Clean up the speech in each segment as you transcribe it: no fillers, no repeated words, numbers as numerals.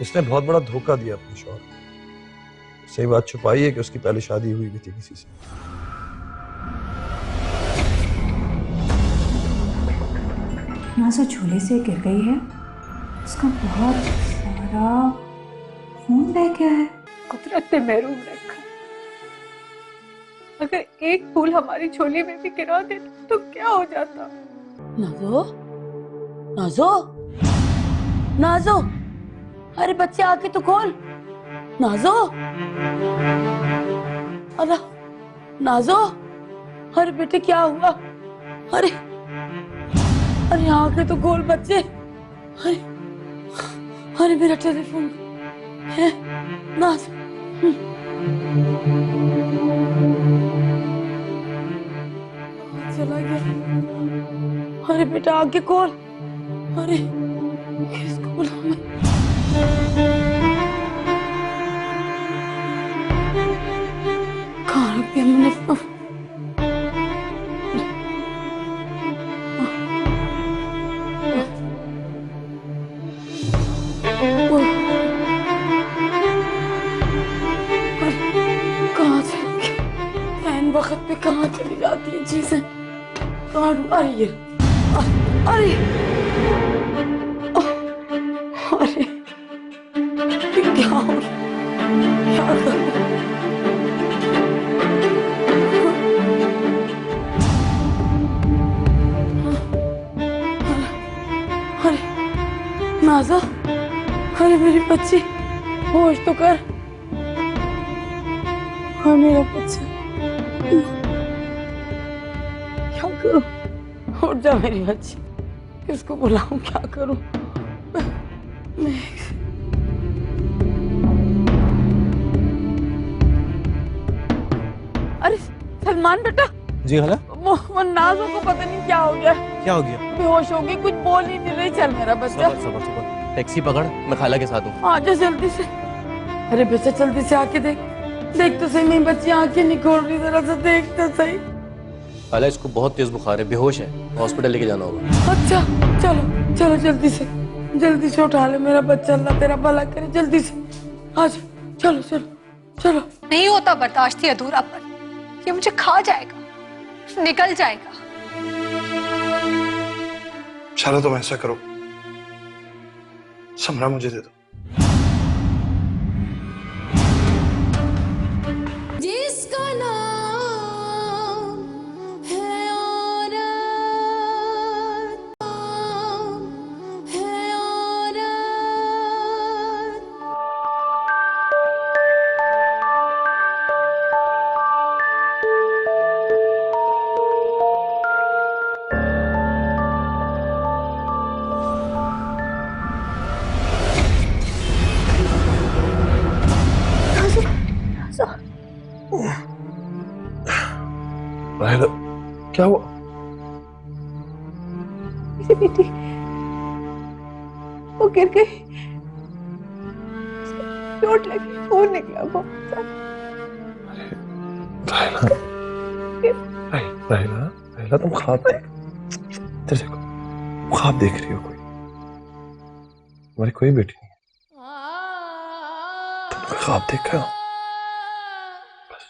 इसने बहुत बड़ा धोखा दिया अपने शौहर को। सही बात छुपाई है कि उसकी पहले शादी हुई भी थी किसी से। नाज़ो झूले से गिर गई है, उसका बहुत सारा खून बह गया है। कुदरत ने महरूम रखा। अगर एक फूल हमारी झोली में भी गिरा दे तो क्या हो जाता। नाज़ो, नाज़ो, नाज़ो, अरे बच्चे आके तो खोल। नाज़ो, अरे नाज़ो, अरे बेटे क्या हुआ? अरे अरे आके तो खोल बच्चे। अरे अरे मेरा टेलीफोन है। नाज़ो, चला गया। अरे बेटा आके खोल। अरे किसको बुलाऊं मैं? कहाँ रख दिया मैंने फोन? कहाँ चली गई? ऐन वक्त पे कहाँ चली जाती है चीजें? कहाँ अरे ये अरे अरे क्या हो रहा है? क्या कर रही है? अरे नाज़ा, अरे मेरी बच्ची होश तो कर। हाँ मेरा बच्चा, क्या करूं? उठ जा मेरी बच्ची, किसको बुलाऊं? क्या करूं मैं? अरे सलमान बेटा। जी हाला। वो नाज़ो को पता नहीं क्या हो गया। क्या हो गया? बेहोश हो गई, कुछ बोल ही नहीं रही। चल मेरा बच्चा। सबर सबर सबर, टैक्सी पकड़, मैं खाला के साथ हूँ। आजा जल्दी से। अरे बेटा जल्दी से आके देख, देख तो सही मेरी बच्ची आंखें नहीं खोल रही, जरा सा देख तो सही। खाला इसको बहुत तेज बुखार है, बेहोश है, हॉस्पिटल लेके जाना होगा। अच्छा चलो चलो जल्दी से उठा ले मेरा बच्चा, अल्लाह तेरा भला करे। जल्दी से आजा, चलो चलो चलो। नहीं होता बर्दाश्त, ही अधूरापन, ये मुझे खा जाएगा, निकल जाएगा। चलो तुम ऐसा करो, समरा मुझे दे दो। जिसका नाम है औरत, है औरत। राहिला, क्या हुआ? मेरी बेटी वो गिर गई, चोट लगी, खून निकला बहुत सारा। राहिला, राहिला, राहिला तुम ख्वाब देख, इधर देखो, तुम ख्वाब देख रही हो कोई? तुम्हारी कोई बेटी नहीं है, तुम कोई ख्वाब देख रहे हो? बस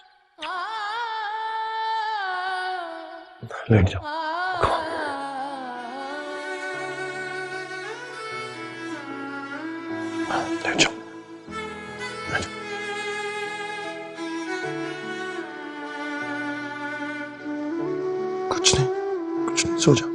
लेट जाओ। लेट जाओ। कुछ नहीं, सो जाओ।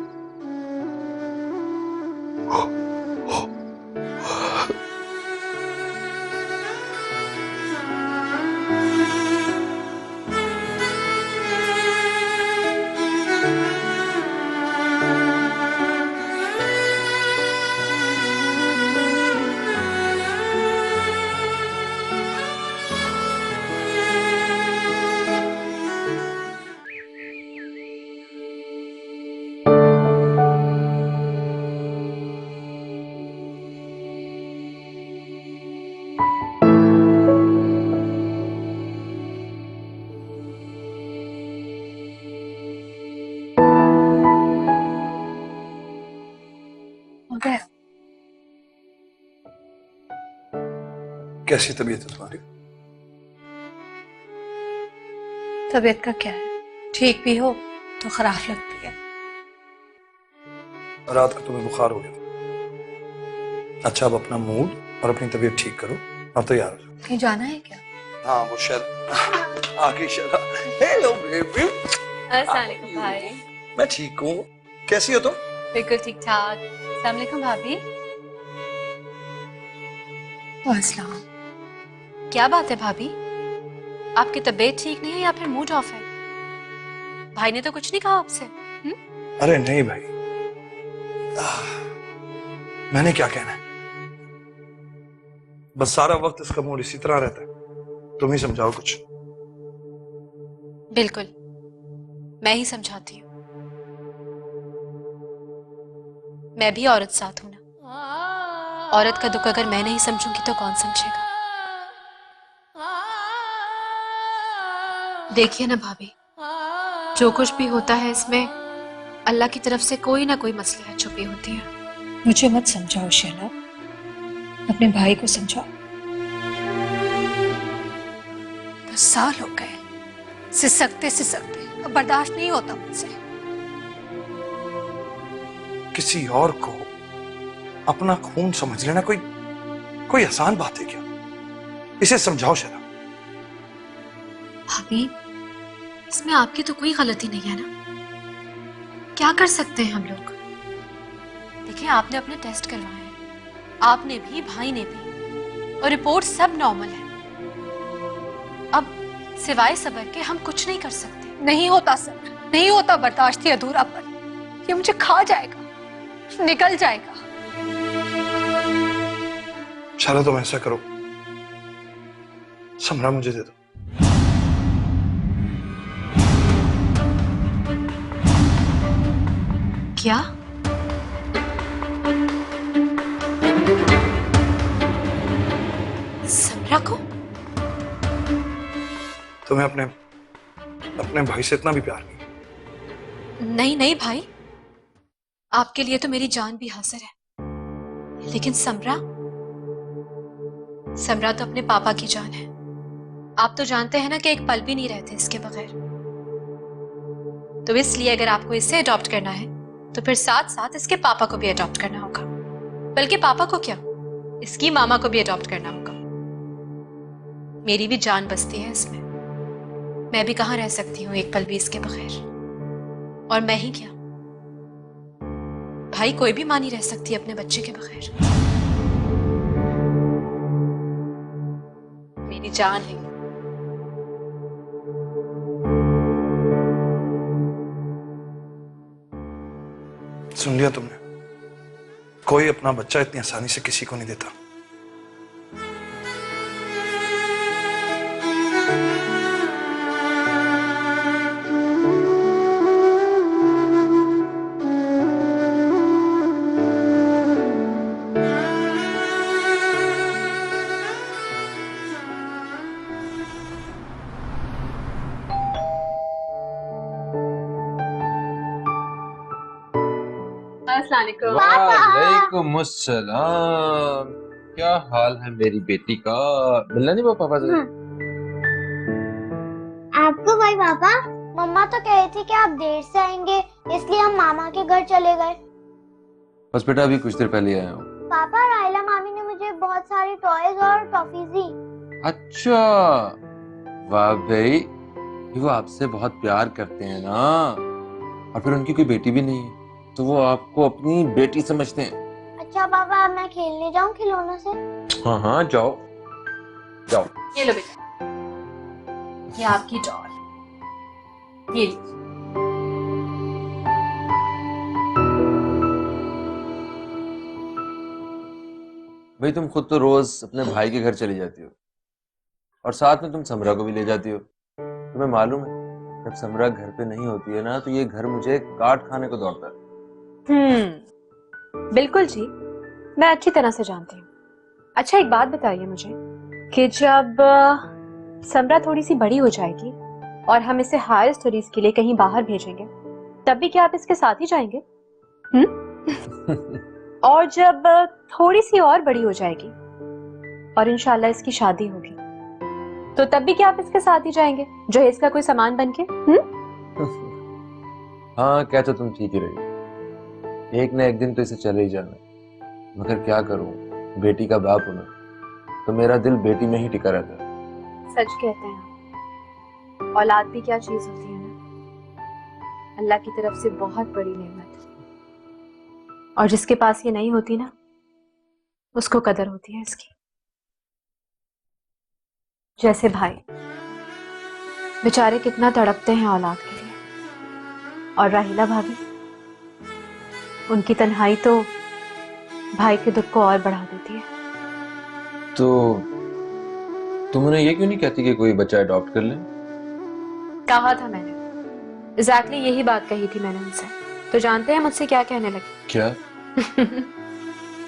कैसी तबीयत है तुम्हारी? तबीयत का क्या है, ठीक भी हो तो खराब लगती है। रात को तुम्हें बुखार हो गया था। अच्छा, अब अपना मूड और अपनी तबीयत ठीक करो और तैयार हो जाओ। कहीं जाना है क्या? हाँ, वो शायद आगे शायद। Hello baby. अस्सलाम वालेकुम भाई। मैं ठीक हूँ, कैसी हो तुम? बिल्कुल ठीक ठाक। अस्सलाम वालेकुम भाभी। अस्सलाम। क्या बात है भाभी, आपकी तबीयत ठीक नहीं है या फिर मूड ऑफ है? भाई ने तो कुछ नहीं कहा आपसे? अरे नहीं भाई, मैंने क्या कहना है, बस सारा वक्त इसका मूड इसी तरह रहता है। तुम ही समझाओ कुछ। बिल्कुल, मैं ही समझाती हूँ। मैं भी औरत साथ हूं ना। औरत का दुख अगर मैं नहीं समझूंगी तो कौन समझेगा? देखिए ना भाभी, जो कुछ भी होता है इसमें अल्लाह की तरफ से कोई ना कोई मसलिहत छुपी होती है। मुझे मत समझाओ शैला, अपने भाई को समझाओ। 10 साल हो गए सिसकते सिसकते, अब बर्दाश्त नहीं होता मुझसे। किसी और को अपना खून समझ लेना कोई आसान बात है क्या? इसे समझाओ शैला। भाभी, इसमें आपकी तो कोई गलती नहीं है ना। क्या कर सकते हैं हम लोग? देखिए, आपने अपने टेस्ट करवाए हैं, आपने भी, भाई ने भी, और रिपोर्ट सब नॉर्मल है। अब सिवाय सब्र के हम कुछ नहीं कर सकते। नहीं होता सर, नहीं होता बर्दाश्त, ही अधूरापन ये मुझे खा जाएगा, निकल जाएगा। शैला, तुम ऐसा करो, समरा मुझे दे दो। क्या? समरा को? तुम्हें अपने भाई से इतना भी प्यार नहीं? नहीं नहीं भाई, आपके लिए तो मेरी जान भी हाजिर है, लेकिन समरा तो अपने पापा की जान है। आप तो जानते हैं ना कि एक पल भी नहीं रहते इसके बगैर। तो इसलिए अगर आपको इसे अडॉप्ट करना है तो फिर साथ साथ इसके पापा को भी अडॉप्ट करना होगा। बल्कि पापा को क्या, इसकी मामा को भी अडॉप्ट करना होगा। मेरी भी जान बसती है इसमें। मैं भी कहां रह सकती हूँ एक पल भी इसके बगैर। और मैं ही क्या, भाई कोई भी मां नहीं रह सकती अपने बच्चे के बगैर। मेरी जान है। सुन लिया तुमने? कोई अपना बच्चा इतनी आसानी से किसी को नहीं देता। वालेकुम अस्सलाम। क्या हाल है मेरी बेटी का? मिलना नहीं पापा से? आपको भाई पापा, मम्मा तो कह रही थी कि आप देर से आएंगे, इसलिए हम मामा के घर चले गए। बस बेटा अभी कुछ देर पहले आया हूँ। पापा, रायला मामी ने मुझे बहुत सारी टॉयज और टॉफीज दी। अच्छा, वाह भाई, वो आपसे बहुत प्यार करते हैं ना, और फिर उनकी कोई बेटी भी नहीं है तो वो आपको अपनी बेटी समझते हैं। अच्छा पापा, अब मैं खेलने जाऊं खिलौनों से? हाँ हाँ, जाओ जाओ। ये लो बेटा, ये आपकी डॉल, ये लीजिए। भाई तुम खुद तो रोज अपने भाई के घर चली जाती हो और साथ में तुम समरा को भी ले जाती हो। तुम्हें मालूम है, जब समरा घर पे नहीं होती है ना तो ये घर मुझे काट खाने को दौड़ता है। बिल्कुल जी, मैं अच्छी तरह से जानती हूँ। अच्छा, एक बात बताइए मुझे कि जब समरा थोड़ी सी बड़ी हो जाएगी और हम इसे हायर स्टडीज के लिए कहीं बाहर भेजेंगे, तब भी क्या आप इसके साथ ही जाएंगे? और जब थोड़ी सी और बड़ी हो जाएगी और इंशाल्लाह इसकी शादी होगी, तो तब भी क्या आप इसके साथ ही जाएंगे जहेज का कोई सामान बन के? हाँ, क्या तो तुम ठीक ही रही, एक ना एक दिन तो इसे चले ही जाना। मगर क्या करूं, बेटी का बाप हूं ना, तो मेरा दिल बेटी में ही टिका रहता है। सच कहते हैं, औलाद भी क्या चीज होती है ना, अल्लाह की तरफ से बहुत बड़ी नेमत, और जिसके पास ये नहीं होती ना, उसको कदर होती है इसकी। जैसे भाई बेचारे कितना तड़पते हैं औलाद के लिए, और राहिला भाभी, उनकी तन्हाई तो भाई के दुख को और बढ़ा देती है। तो तुम उन्हें ये क्यों नहीं कहती कि कोई बच्चा अडॉप्ट कर ले? कहा था मैंने, एग्जैक्टली यही बात कही थी मैंने उनसे। तो जानते हैं मुझसे क्या कहने लगे? क्या?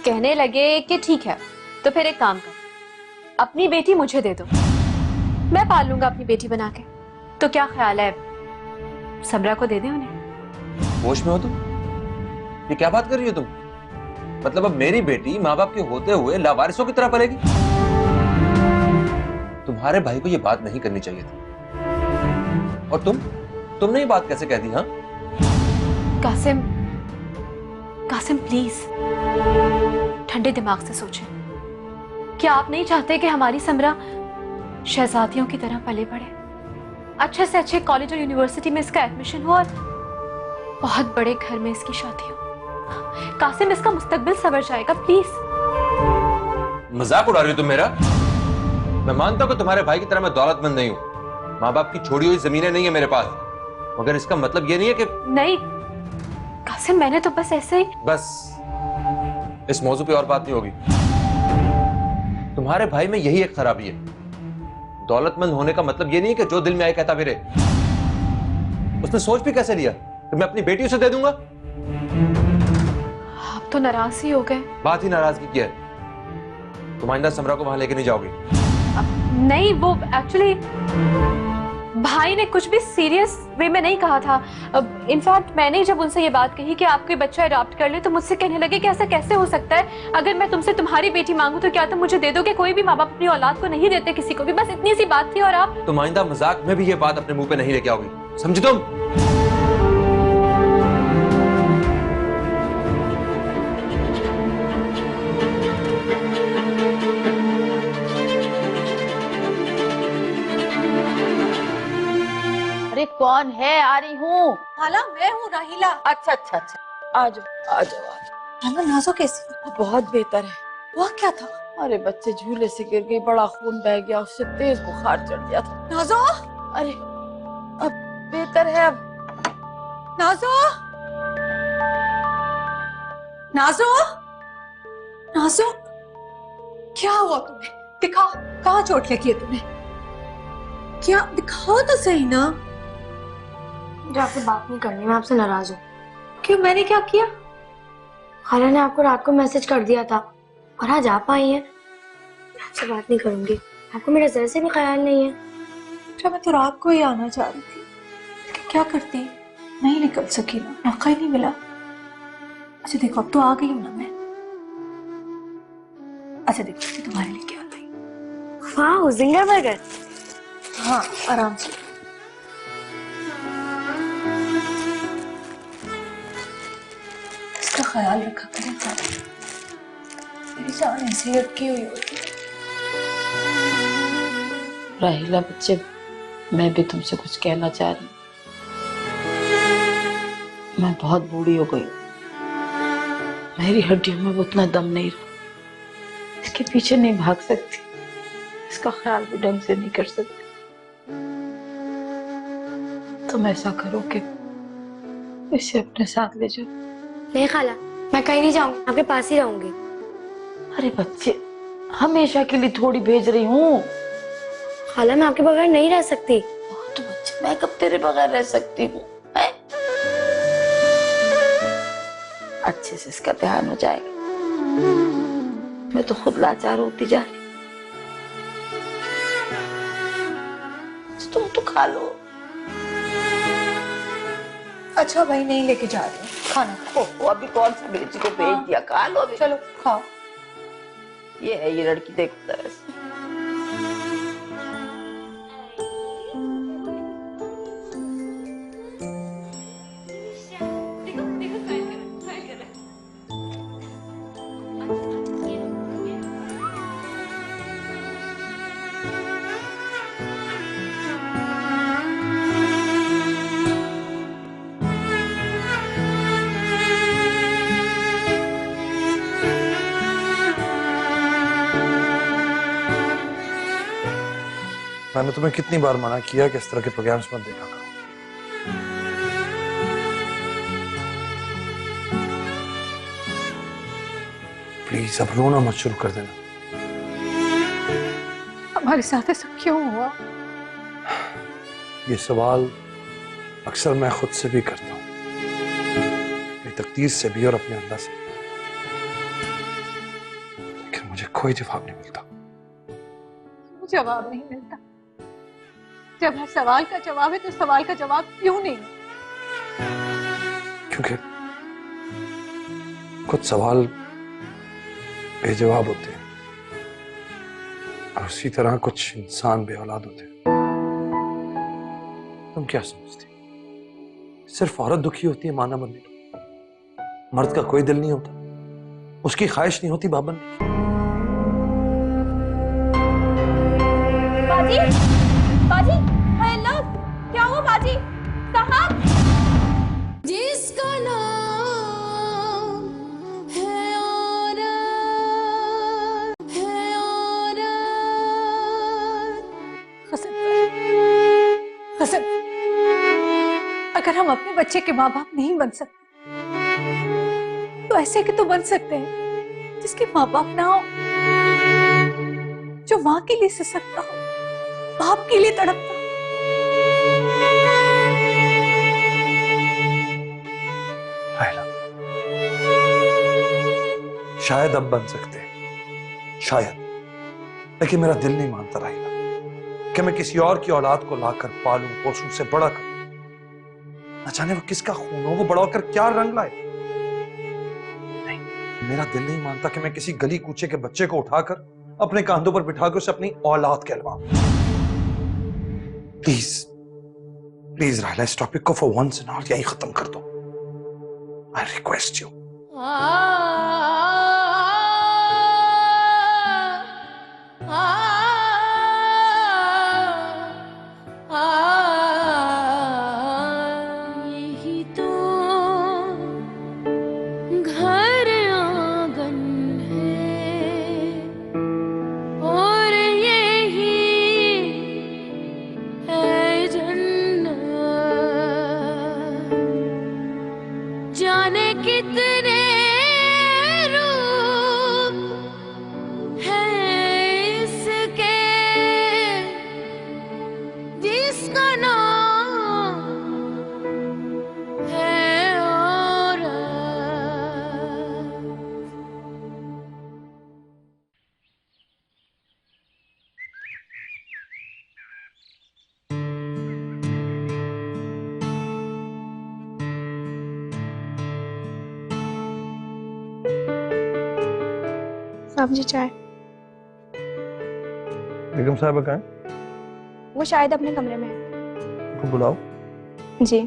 कहने लगे कि ठीक है, तो फिर एक काम कर, अपनी बेटी मुझे दे दो, मैं पाल लूंगा अपनी बेटी बना के। तो क्या ख्याल है, समरा को दे दें उन्हें? होश में हो तुम? ये क्या बात कर रही हो तुम? मतलब अब मेरी बेटी माँ बाप के होते हुए लावारिसों की तरह पलेगी? तुम्हारे भाई को ये बात नहीं करनी चाहिए थी। और तुमने ये बात कैसे कह दी? हाँ कासिम, कासिम प्लीज ठंडे दिमाग से सोचें। क्या आप नहीं चाहते कि हमारी समरा शहजादियों की तरह पले बढ़े, अच्छे से अच्छे कॉलेज और यूनिवर्सिटी में इसका एडमिशन हो, और बहुत बड़े घर में इसकी शादी हो? कासिम, इसका मुस्तकबिल संवर जाएगा, प्लीज। मजाक उड़ा रही हो तुम मेरा? मैं मानता हूं कि तुम्हारे भाई की तरह मैं दौलतमंद नहीं हूं, माँ बाप की छोड़ी हुई जमीनें नहीं है मेरे पास, मगर इसका मतलब ये नहीं है कि... नहीं कासिम, मैंने तो बस ऐसे ही... बस, इस मौजू पे और बात नहीं होगी। तुम्हारे भाई में यही एक खराबी है, दौलतमंद होने का मतलब ये नहीं है कि जो दिल में आए कहता फिरे। उसने सोच भी कैसे लिया कि मैं अपनी बेटी उसे दे दूंगा? आप तो नाराज ही हो गए। बात ही नाराजगी की है। तुम आइंदा समरा को वहां लेके नहीं जाओगी? नहीं, वो एक्चुअली भाई ने कुछ भी सीरियस वे में नहीं कहा था। इनफैक्ट मैंने जब उनसे ये बात कही कि आप कोई बच्चा अडॉप्ट कर ले, तो मुझसे कहने लगे कि ऐसा कैसे हो सकता है, अगर मैं तुमसे तुम्हारी बेटी मांगू तो क्या तुम मुझे दे दोगे? कोई भी माँ बाप अपनी औलाद को नहीं देते किसी को भी, बस इतनी सी बात थी। और आप... तुम आइंदा मजाक में भी ये बात अपने मुंह पे नहीं लेके आओगी, समझी तुम? अरे कौन है? आ रही हूँ। खाला, मैं हूँ राहिला। अच्छा अच्छा अच्छा, आ जाओ आ जाओ आ जाओ। खाला, नाज़ो कैसी? बहुत बेहतर है। हुआ क्या था? अरे बच्चे झूले से गिर गई, बड़ा खून बह गया, उससे तेज बुखार चढ़ गया था। नाज़ो, अरे अब बेहतर है। अब नाज़ो, नाज़ो, नाज़ो, क्या हुआ तुम्हें? दिखाओ, कहाँ चोट लगी है तुम्हें? क्या, दिखाओ तो सही ना। मुझे आपसे बात नहीं करनी, मैं आपसे नाराज हूँ। क्यों, मैंने क्या किया? खाला ने आपको रात को मैसेज कर दिया था और आज आप आई हैं। मैं आपसे बात नहीं करूंगी, आपको मेरा जरा से भी ख्याल नहीं है। अच्छा, मैं तो रात को ही आना चाह रही थी, लेकिन क्या करती, नहीं निकल सकी ना, मौका ही नहीं मिला। अच्छा देखो, अब तो आ गई हूँ ना मैं। अच्छा देखो, तुम्हारे लिए क्या लाई। वाह, जिंगर बर्गर। हाँ, आराम से। इसका ख्याल रखा करें, मेरी जान ऐसी अटकी हुई होती है। राहिला बच्चे, मैं भी तुमसे कुछ कहना चाह रही हूँ। मैं बहुत बूढ़ी हो गई, मेरी हड्डियों में उतना दम नहीं रहा, इसके पीछे नहीं भाग सकती, इसका ख्याल भी ढंग से नहीं कर सकती। तुम ऐसा करो कि इसे अपने साथ ले जाओ। नहीं खाला, मैं कहीं नहीं जाऊंगी, आपके पास ही रहूंगी। अरे बच्चे, हमेशा के लिए थोड़ी भेज रही हूँ। खाला, मैं आपके बगैर नहीं रह सकती। तो बच्चे, मैं कब तेरे बगैर रह सकती हूँ? अच्छे से इसका ध्यान हो जाएगा। मैं तो खुद लाचार होती जा रही। तुम तो खा लो। अच्छा भाई, नहीं लेके जा रही हूँ खाना। अभी कौन सा बेटी को भेज दिया? खा लो अभी। चलो खाओ। ये है ये लड़की, देखता है ऐसे। मैंने तुम्हें कितनी बार मना किया कि इस तरह के प्रोग्राम्स मत देखा करो। प्लीज अब रोना मत शुरू कर देना। हमारे साथ ऐसा क्यों हुआ? ये सवाल अक्सर मैं खुद से भी करता हूँ, अपनी तकदीर से भी और अपने अल्लाह से, लेकिन मुझे कोई जवाब नहीं मिलता। जवाब नहीं मिलता? जब हर सवाल का जवाब है तो सवाल का जवाब क्यों नहीं? क्योंकि कुछ सवाल बेजवाब होते हैं और उसी तरह कुछ इंसान बेऔलाद होते हैं। तुम क्या समझती? सिर्फ औरत दुखी होती है माना बनने को, मर्द का कोई दिल नहीं होता, उसकी ख्वाहिश नहीं होती बाप बनने की। बाजी, बाजी, हाय अल्लाह, क्या हुआ बाजी? साहब, जिसका नाम है हसन, हसन, अगर हम अपने बच्चे के माँ बाप नहीं बन सकते तो ऐसे के तो बन सकते हैं जिसके माँ बाप ना हो, जो माँ के लिए सिसकता हो, बाप के लिए तड़पता। राहिला, शायद अब बन सकते हैं, शायद, लेकिन मेरा दिल नहीं मानता राहिला कि मैं किसी और की औलाद को लाकर पालूं, पोसूं, से बड़ा करूं। न जाने वो किसका खून हो, वो बड़ा होकर क्या रंग लाए। नहीं, मेरा दिल नहीं मानता कि मैं किसी गली कूचे के बच्चे को उठाकर अपने कांधों पर बिठाकर उसे अपनी औलाद कहलवाऊं। प्लीज प्लीज राहिला, इस टॉपिक को फॉर वंस एंड ऑल यहीं खत्म कर दो। I request you. यही तो घर आंगन है और यही है जन्नत। जाने कितने रूप हैं इसके, जिसका नाम है औरत। साहब जी चाय। बेगम साहब कहाँ? वो शायद अपने कमरे में है। उनको बुलाओ। जी।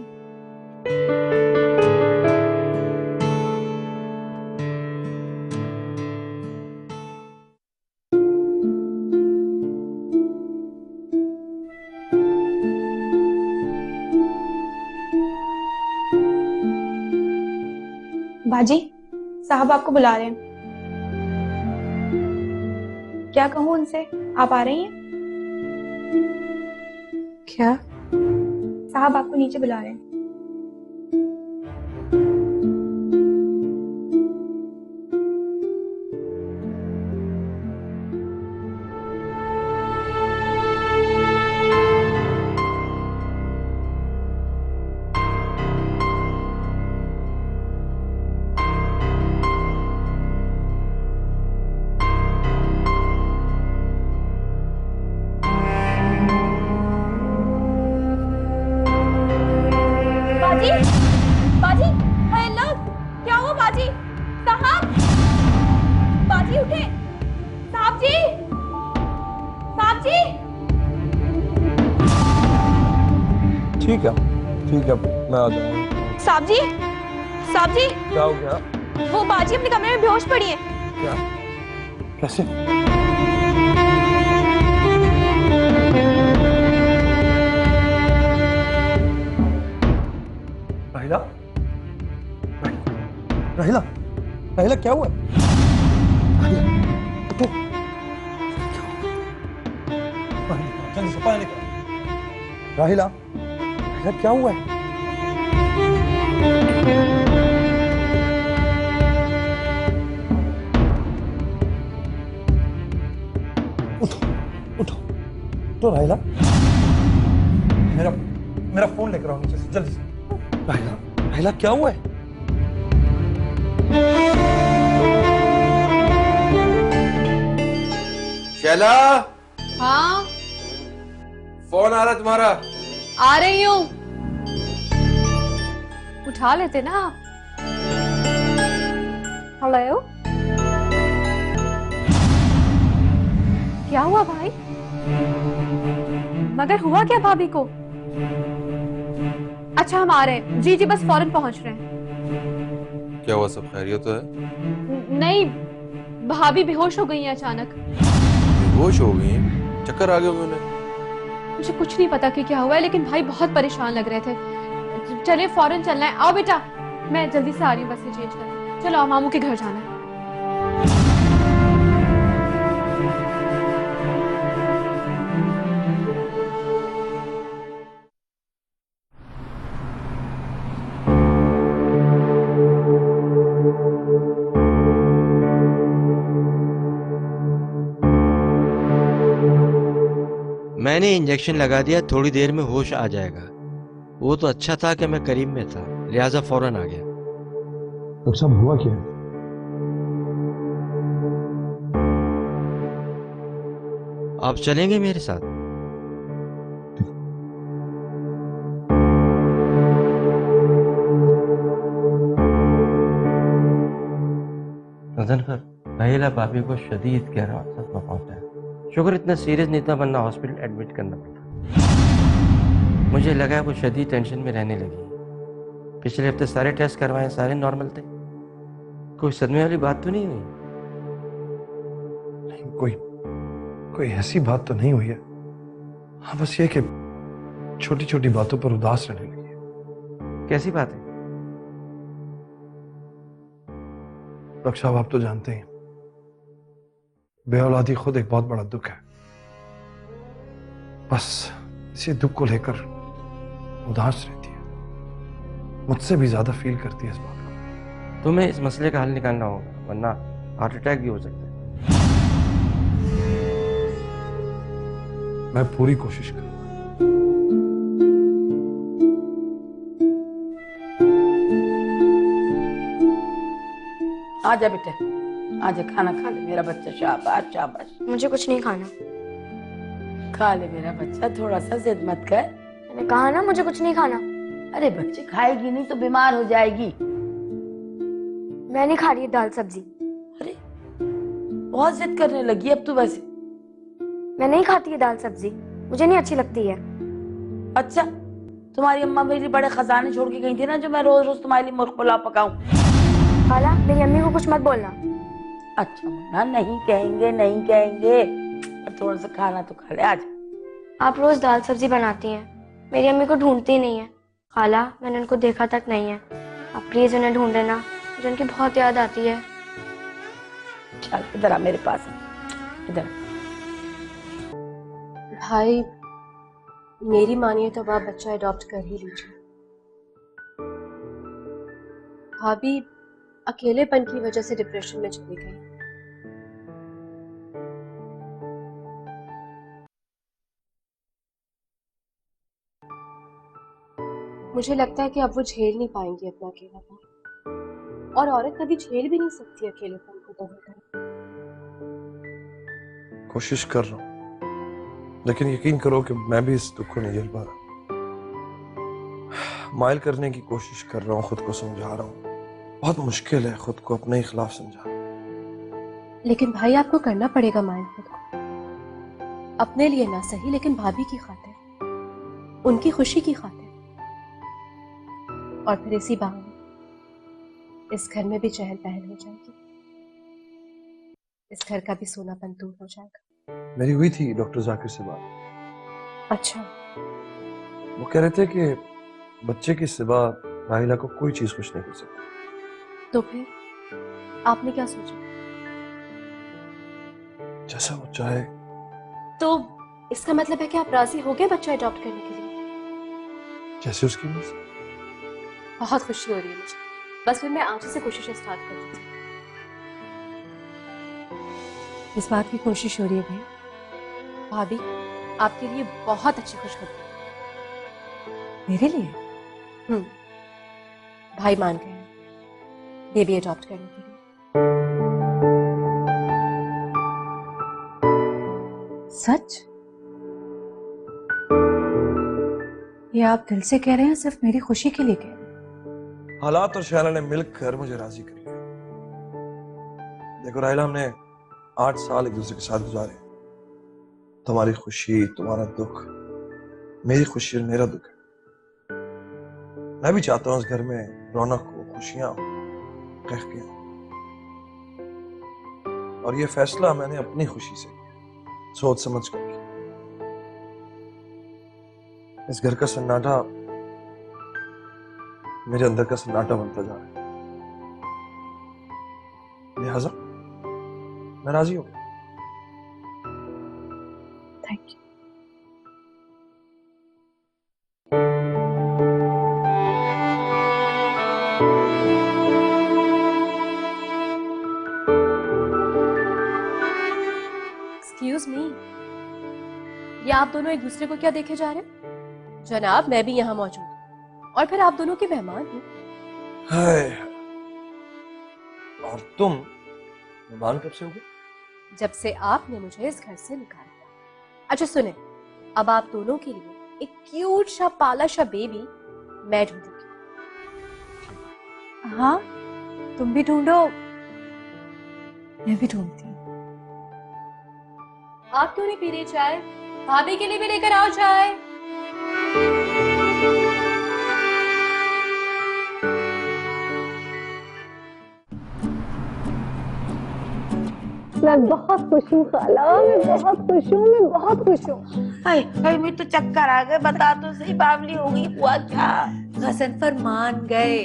बाजी, साहब आपको बुला रहे हैं। क्या कहूँ उनसे? आप आ रही हैं? क्या? साहब आपको नीचे बुला रहे हैं। ठीक है मैं आ जाऊंगा। साहब जी, साहब जी, क्या हो गया? वो बाजी अपने कमरे में बेहोश पड़ी है। क्या? कैसे? राहिला, राहिला, राहिला क्या हुआ? राहिला, उठो। जल्दी से बाहर निकलो। राहिला, राहिला क्या हुआ है? उठो, उठो, उठो राहिला। मेरा फोन लेकर आओ नीचे से, जल्दी से। राहिला, राहिला क्या हुआ है? शैला, हाँ फोन आ रहा तुम्हारा। आ रही हूँ। उठा लेते ना आप। हेलो, क्या हुआ भाई? मगर हुआ क्या भाभी को? अच्छा हम आ रहे हैं। जी जी बस फौरन पहुंच रहे हैं। क्या हुआ, सब खैरियत तो है? नहीं, भाभी बेहोश हो गई हैं अचानक। बेहोश हो गई हैं? चक्कर आ गए उन्हें? मुझे कुछ नहीं पता कि क्या हुआ है, लेकिन भाई बहुत परेशान लग रहे थे। चलिए फौरन चलना है। आओ बेटा, मैं जल्दी से आ रही हूँ, बस ये चेंज कर। चलो आओ, मामू के घर जाना है। मैंने इंजेक्शन लगा दिया, थोड़ी देर में होश आ जाएगा। वो तो अच्छा था कि मैं करीब में था, लिहाजा फौरन आ गया। डॉक्टर साहब हुआ क्या? आप चलेंगे मेरे साथ? राहिला भाभी को शदीद गहरा सदमा पहुंचा है। शुक्र इतना सीरियस नहीं था, वरना हॉस्पिटल एडमिट करना पड़ा। मुझे लगा वो शदीद टेंशन में रहने लगी। पिछले हफ्ते सारे टेस्ट करवाए, सारे नॉर्मल थे। कोई सदमे वाली बात तो नहीं हुई? नहीं, कोई ऐसी बात तो नहीं हुई है। हाँ बस ये कि छोटी छोटी बातों पर उदास रहने लगी है। कैसी बात है? डॉक्टर साहब आप तो जानते हैं, बेऔलादी खुद एक बहुत बड़ा दुख है। बस इसी दुख को लेकर उदास रहती है, मुझसे भी ज्यादा फील करती है इस बात को। तुम्हें इस मसले का हल निकालना होगा, वरना हार्ट अटैक भी हो सकता है। मैं पूरी कोशिश करूंगा। आजा बेटा, आजा, खाना खा ले मेरा बच्चा। शाबाश शाबाश। मुझे कुछ नहीं खाना। खा ले मेरा बच्चा, थोड़ा सा जिद मत कर। मैंने कहा ना मुझे कुछ नहीं खाना। अरे बच्चे, खाएगी नहीं तो बीमार हो जाएगी। मैं नहीं खा रही दाल सब्जी। अरे बहुत जिद करने लगी अब तो। वैसे मैं नहीं खाती है दाल सब्जी, मुझे नहीं अच्छी लगती है। अच्छा, तुम्हारी अम्मा मेरे लिए बड़े खजाने छोड़ के गई थी ना, जो मैं रोज रोज तुम्हारे लिए मुर्ग पुलाव पकाऊं। खाला, मेरी अम्मी को कुछ मत बोलना। अच्छा मुन्ना, नहीं कहेंगे नहीं कहेंगे, पर थोड़ा सा खाना तो खा ले। आज आप रोज दाल सब्जी बनाती हैं, मेरी अम्मी को ढूंढती नहीं है। खाला, मैंने उनको देखा तक नहीं है, आप प्लीज उन्हें ढूंढ लेना, मुझे उनकी बहुत याद आती है। चल इधर आ मेरे पास, इधर। भाई मेरी मानिए तो आप बच्चा अडॉप्ट कर ही लीजिए। भाभी अकेलेपन की वजह से डिप्रेशन में चली गई। मुझे लगता है कि अब वो झेल नहीं पाएंगी अपना अकेलापन, और औरत कभी झेल भी नहीं सकती अकेलेपन को। कोशिश कर रहा हूं, लेकिन यकीन करो कि मैं भी इस दुख को नहीं झेल पा रहा। माइल करने की कोशिश कर रहा हूँ, खुद को समझा रहा हूँ। बहुत मुश्किल है खुद को अपने ही खिलाफ समझाना। लेकिन भाई आपको करना पड़ेगा माइंड खुद को, अपने लिए ना सही लेकिन भाभी की खातिर, उनकी खुशी की खातिर। और फिर इसी बहाने इस घर में भी चहल पहल हो जाएगी, इस घर का भी सोनापन दूर हो जाएगा। मेरी हुई थी डॉक्टर जाकिर से बात। अच्छा, वो कह रहे थे कि बच्चे की सिवा राहिला को कोई चीज खुश नहीं कर सकती। तो फिर आपने क्या सोचा? जैसा वो चाहे। तो इसका मतलब है कि आप राजी हो गए बच्चा अडॉप्ट करने के लिए? जैसे उसकी मर्जी। बहुत खुशी हो रही है मुझे। बस फिर मैं आज से कोशिशें स्टार्ट कर दी थी। इस बात की कोशिश हो रही है भाई, भाभी आपके लिए बहुत अच्छी खुशखबरी। मेरे लिए? भाई मान गए हैं बेबी अडॉप्ट करने के लिए। सच? ये आप दिल से कह रहे हैं, सिर्फ मेरी खुशी के लिए कह रहे हैं? हालात और शैला ने मिलकर मुझे राजी कर लिया। देखो राहिला, हमने 8 साल एक दूसरे के साथ गुजारे। तुम्हारी खुशी, तुम्हारा दुख, मेरी खुशी और मेरा दुख है। मैं भी चाहता हूं इस घर में रौनक हो, खुशियां हो, कहकियां हो। और ये फैसला मैंने अपनी खुशी से किया, सोच समझ कर किया। इस घर का सन्नाटा मेरे अंदर का सन्नाटा बनता जा रहा है, लिहाजा मैं राजी हूं। Thank you. एक्सक्यूज मी, ये आप दोनों एक दूसरे को क्या देखे जा रहे हैं? जनाब, मैं भी यहाँ मौजूद हूँ और फिर आप दोनों के मेहमान हैं। हाय, और तुम मेहमान कब से हो गए? जब से आपने मुझे इस घर से निकाल दिया। अच्छा सुने, अब आप दोनों के लिए एक क्यूट सा पाला सा बेबी मैं ढूंढूंगी। हाँ, तुम भी ढूंढो, मैं भी ढूंढती हूँ। आप क्यों नहीं पी रही चाय? भाभी के लिए भी लेकर आओ चाय। मैं बहुत खुश हूँ खाला, मैं बहुत खुश हूँ, मैं बहुत खुश हूँ। हाय हाय, मैं तो चक्कर आ गए। बता तो सही, बावली हो गई। हुआ क्या? गजनफर मान गए।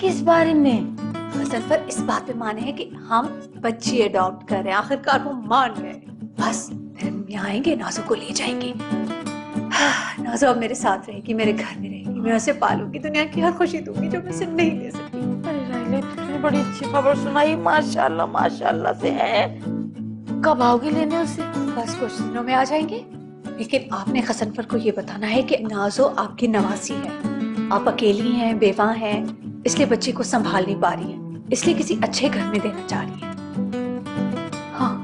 किस बारे में? गजनफर इस बात पे माने हैं कि हम बच्ची अडॉप्ट कर रहे हैं। आखिरकार वो मान गए। बस फिर हम यहाँ आएंगे, नाजो को ले जाएंगे। नाजो अब मेरे साथ रहेगी, मेरे घर में रहेगी, मैं उसे पालूंगी, दुनिया की हर खुशी दूंगी जो मैं उसे नहीं दे सकती। अरे राइले, तुमने बड़ी अच्छी खबर सुनाई। माशाल्लाह माशाल्लाह से है। कब आओगी लेने उसे? बस कुछ दिनों में आ जाएंगे। लेकिन आपने गजनफर को ये बताना है कि नाजो आपकी नवासी है, आप अकेली हैं, बेवा हैं, इसलिए बच्चे को संभाल नहीं पा रही हैं, इसलिए किसी अच्छे घर में देना चाह रही हैं। हाँ,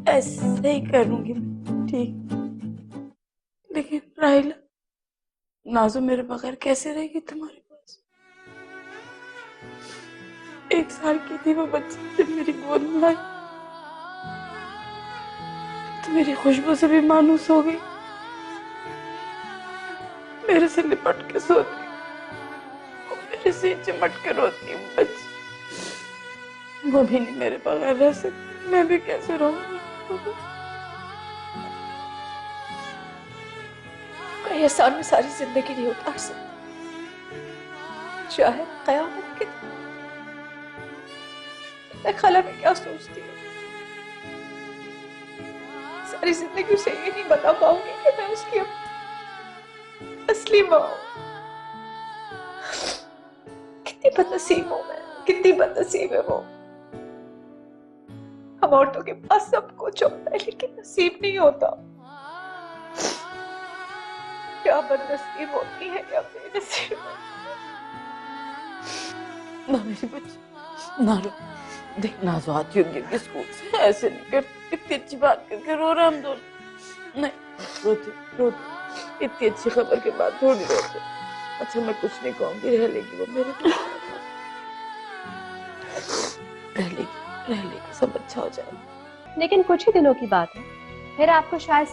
ऐसे ही करूंगी मैं। ठीक। लेकिन राहिला, नाजो मेरे बगैर कैसे रहेगी तुम्हारे पास? 1 साल की थी वो बच्ची जब मेरी गोद में आई, तो मेरी खुशबू से भी मानूस हो गई। मेरे से लिपट के सोती, वो मेरे से चिमट के रोती। बच्ची वो भी नहीं मेरे बगैर रह सकती, मैं भी कैसे रहूंगी? कई एहसान में सारी जिंदगी नहीं उतार सकती, चाहे कयामत के दिन। मैं खाला में क्या सोचती हूँ, सारी जिंदगी उसे ये नहीं बता पाऊंगी कि मैं उसकी असली माँ हूँ। कितनी बदनसीब हूँ मैं, कितनी बदनसीब है वो। हम औरतों के पास सब कुछ होता है लेकिन नसीब नहीं होता। क्या बदनसीब होती है या बेनसीब। ना मेरी बच्ची, ना रो। देख, नाजो आती होगी स्कूल से, ऐसे नहीं करती। इतनी अच्छी बात करके रो रहे हम दोनों। नहीं, रोते। इतनी अच्छी खबर के बाद थोड़ी रोते। अच्छा, मैं कुछ नहीं कहूंगी, रह लेगी वो मेरे पास। रह लेगी, सब अच्छा हो जाएगा। लेकिन कुछ ही दिनों की बात है, फिर आपको शायद